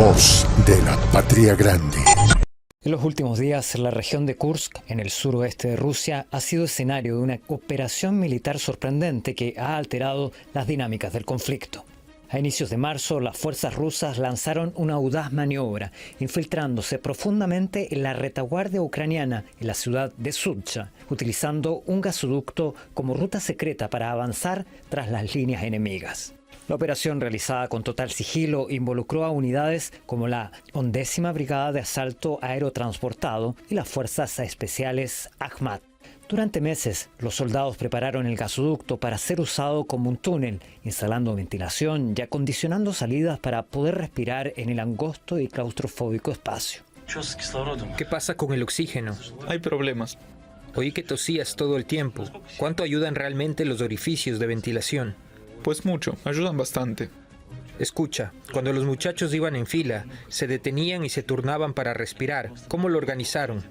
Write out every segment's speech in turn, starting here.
Voz de la Patria Grande. En los últimos días, la región de Kursk, en el suroeste de Rusia, ha sido escenario de una operación militar sorprendente que ha alterado las dinámicas del conflicto. A inicios de marzo, las fuerzas rusas lanzaron una audaz maniobra, infiltrándose profundamente en la retaguardia ucraniana en la ciudad de Sudzha, utilizando un gasoducto como ruta secreta para avanzar tras las líneas enemigas. La operación, realizada con total sigilo, involucró a unidades como la 11ª Brigada de Asalto Aerotransportado y las Fuerzas Especiales Akhmat. Durante meses, los soldados prepararon el gasoducto para ser usado como un túnel, instalando ventilación y acondicionando salidas para poder respirar en el angosto y claustrofóbico espacio. ¿Qué pasa con el oxígeno? Hay problemas. Oí que tosías todo el tiempo. ¿Cuánto ayudan realmente los orificios de ventilación? Pues mucho, ayudan bastante. Escucha, cuando los muchachos iban en fila, se detenían y se turnaban para respirar. ¿Cómo lo organizaron?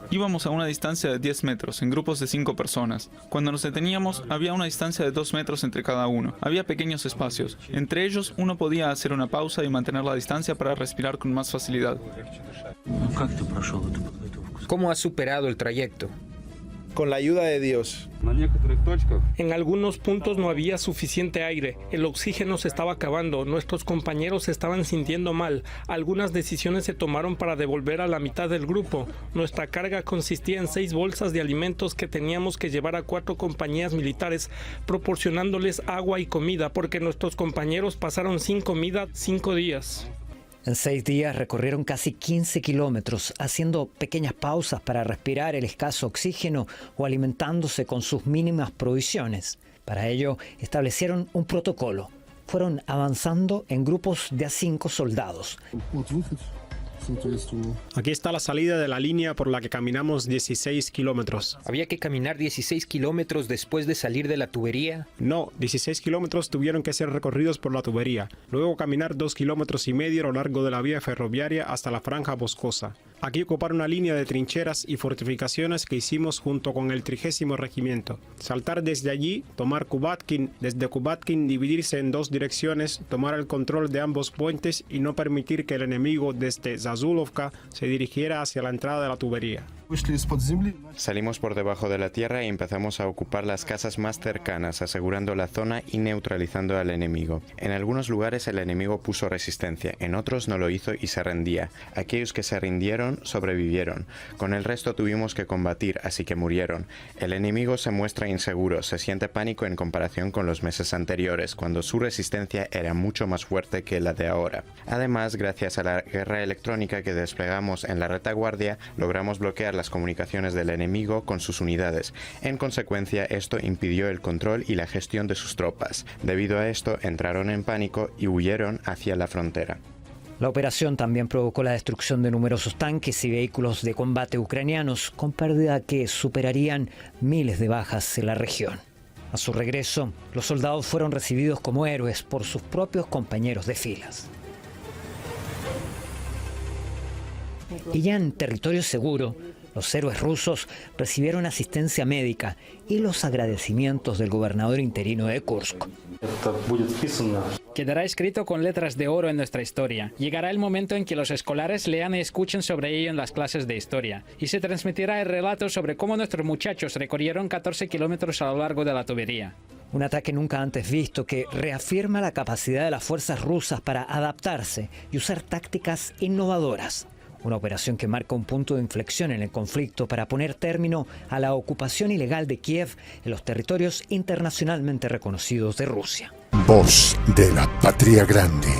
Íbamos a una distancia de 10 metros, en grupos de 5 personas. Cuando nos deteníamos, había una distancia de 2 metros entre cada uno. Había pequeños espacios. Entre ellos, uno podía hacer una pausa y mantener la distancia para respirar con más facilidad. ¿Cómo has superado el trayecto? Con la ayuda de Dios. En algunos puntos no había suficiente aire, el oxígeno se estaba acabando, nuestros compañeros se estaban sintiendo mal, algunas decisiones se tomaron para devolver a la mitad del grupo. Nuestra carga consistía en 6 bolsas de alimentos que teníamos que llevar a 4 compañías militares, proporcionándoles agua y comida, porque nuestros compañeros pasaron sin comida 5 días. En 6 días recorrieron casi 15 kilómetros, haciendo pequeñas pausas para respirar el escaso oxígeno o alimentándose con sus mínimas provisiones. Para ello, establecieron un protocolo. Fueron avanzando en grupos de a 5 soldados. Aquí está la salida de la línea por la que caminamos 16 kilómetros. ¿Había que caminar 16 kilómetros después de salir de la tubería? No, 16 kilómetros tuvieron que ser recorridos por la tubería. Luego caminar 2,5 kilómetros a lo largo de la vía ferroviaria hasta la franja boscosa. Aquí ocupar una línea de trincheras y fortificaciones que hicimos junto con el 30º Regimiento. Saltar desde allí, tomar Kubatkin, desde Kubatkin dividirse en 2 direcciones, tomar el control de ambos puentes y no permitir que el enemigo desde Zazulovka se dirigiera hacia la entrada de la tubería. Salimos por debajo de la tierra y empezamos a ocupar las casas más cercanas, asegurando la zona y neutralizando al enemigo. En algunos lugares el enemigo puso resistencia, en otros no lo hizo y se rendía. Aquellos que se rindieron sobrevivieron. Con el resto tuvimos que combatir, así que murieron. El enemigo se muestra inseguro, se siente pánico en comparación con los meses anteriores, cuando su resistencia era mucho más fuerte que la de ahora. Además, gracias a la guerra electrónica que desplegamos en la retaguardia, logramos bloquear las comunicaciones del enemigo con sus unidades. En consecuencia, esto impidió el control y la gestión de sus tropas. Debido a esto, entraron en pánico y huyeron hacia la frontera. La operación también provocó la destrucción de numerosos tanques y vehículos de combate ucranianos, con pérdida que superarían miles de bajas en la región. A su regreso, los soldados fueron recibidos como héroes por sus propios compañeros de filas. Y ya en territorio seguro, los héroes rusos recibieron asistencia médica y los agradecimientos del gobernador interino de Kursk. Quedará escrito con letras de oro en nuestra historia. Llegará el momento en que los escolares lean y escuchen sobre ello en las clases de historia. Y se transmitirá el relato sobre cómo nuestros muchachos recorrieron 14 kilómetros a lo largo de la tubería. Un ataque nunca antes visto que reafirma la capacidad de las fuerzas rusas para adaptarse y usar tácticas innovadoras. Una operación que marca un punto de inflexión en el conflicto para poner término a la ocupación ilegal de Kiev en los territorios internacionalmente reconocidos de Rusia. Voz de la Patria Grande.